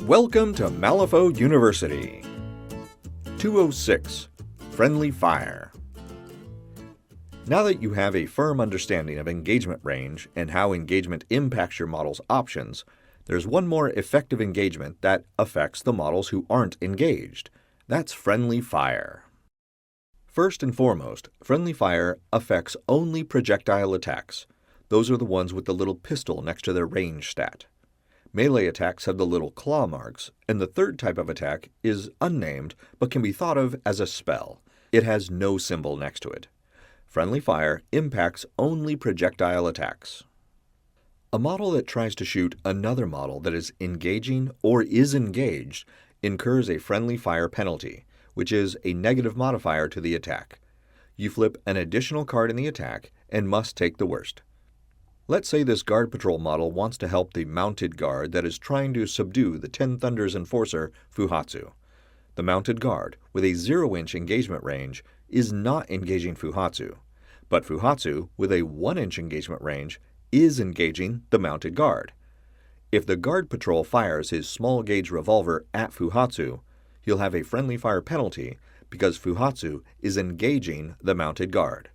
Welcome to Malifaux University. 206. Friendly Fire. Now that you have a firm understanding of engagement range and how engagement impacts your model's options, there's one more effective engagement that affects the models who aren't engaged. That's friendly fire. First and foremost, friendly fire affects only projectile attacks. Those are the ones with the little pistol next to their range stat. Melee attacks have the little claw marks, and the third type of attack is unnamed but can be thought of as a spell. It has no symbol next to it. Friendly fire impacts only projectile attacks. A model that tries to shoot another model that is engaging or is engaged incurs a friendly fire penalty, which is a negative modifier to the attack. You flip an additional card in the attack and must take the worst. Let's say this guard patrol model wants to help the mounted guard that is trying to subdue the Ten Thunders enforcer Fuhatsu. The mounted guard, with a 0-inch engagement range, is not engaging Fuhatsu, but Fuhatsu, with a 1-inch engagement range, is engaging the mounted guard. If the guard patrol fires his small-gauge revolver at Fuhatsu, he'll have a friendly fire penalty because Fuhatsu is engaging the mounted guard.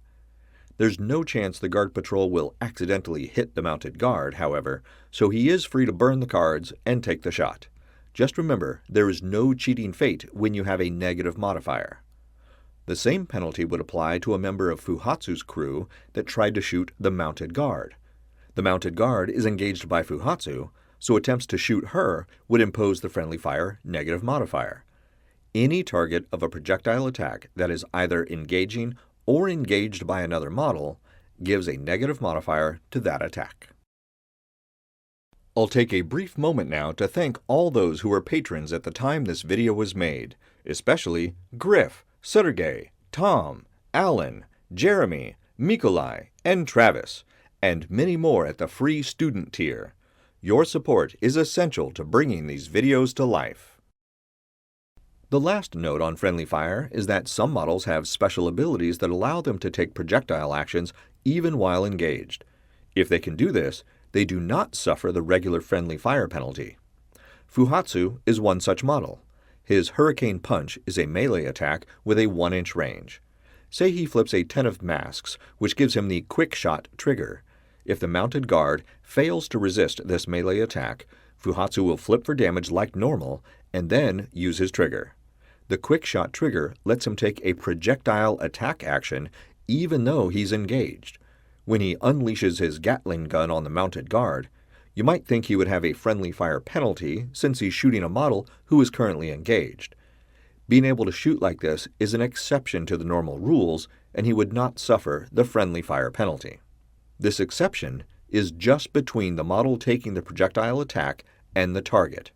There's no chance the guard patrol will accidentally hit the mounted guard, however, so he is free to burn the cards and take the shot. Just remember, there is no cheating fate when you have a negative modifier. The same penalty would apply to a member of Fuhatsu's crew that tried to shoot the mounted guard. The mounted guard is engaged by Fuhatsu, so attempts to shoot her would impose the friendly fire negative modifier. Any target of a projectile attack that is either engaging or engaged by another model gives a negative modifier to that attack. I'll take a brief moment now to thank all those who were patrons at the time this video was made, especially Griff, Sergey, Tom, Alan, Jeremy, Mikolai, and Travis, and many more at the free student tier. Your support is essential to bringing these videos to life. The last note on friendly fire is that some models have special abilities that allow them to take projectile actions even while engaged. If they can do this, they do not suffer the regular friendly fire penalty. Fuhatsu is one such model. His Hurricane Punch is a melee attack with a 1-inch range. Say he flips a 10 of masks, which gives him the Quick Shot trigger. If the mounted guard fails to resist this melee attack, Fuhatsu will flip for damage like normal and then use his trigger. The Quick Shot trigger lets him take a projectile attack action even though he's engaged. When he unleashes his Gatling gun on the mounted guard, you might think he would have a friendly fire penalty since he's shooting a model who is currently engaged. Being able to shoot like this is an exception to the normal rules, and he would not suffer the friendly fire penalty. This exception is just between the model taking the projectile attack and the target.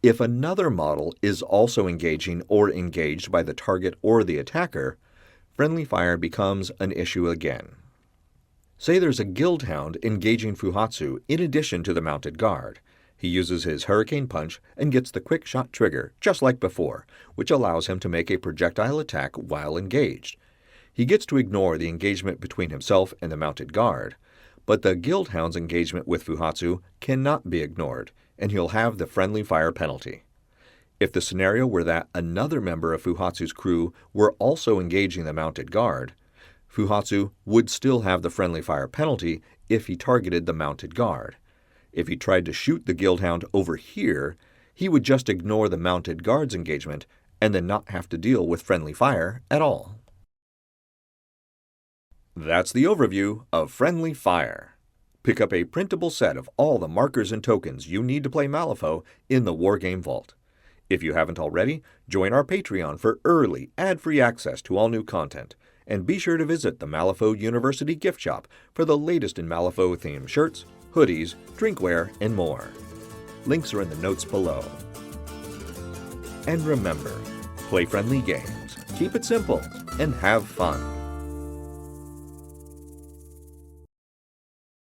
If another model is also engaging or engaged by the target or the attacker, friendly fire becomes an issue again. Say there's a Guildhound engaging Fuhatsu in addition to the mounted guard. He uses his Hurricane Punch and gets the Quick Shot trigger, just like before, which allows him to make a projectile attack while engaged. He gets to ignore the engagement between himself and the mounted guard, but the Guildhound's engagement with Fuhatsu cannot be ignored, and he'll have the friendly fire penalty. If the scenario were that another member of Fuhatsu's crew were also engaging the mounted guard, Fuhatsu would still have the friendly fire penalty if he targeted the mounted guard. If he tried to shoot the Guildhound over here, he would just ignore the mounted guard's engagement and then not have to deal with friendly fire at all. That's the overview of friendly fire. Pick up a printable set of all the markers and tokens you need to play Malifaux in the Wargames Vault. If you haven't already, join our Patreon for early, ad-free access to all new content, and be sure to visit the Malifaux University gift shop for the latest in Malifaux-themed shirts, hoodies, drinkware, and more. Links are in the notes below. And remember, play friendly games, keep it simple, and have fun.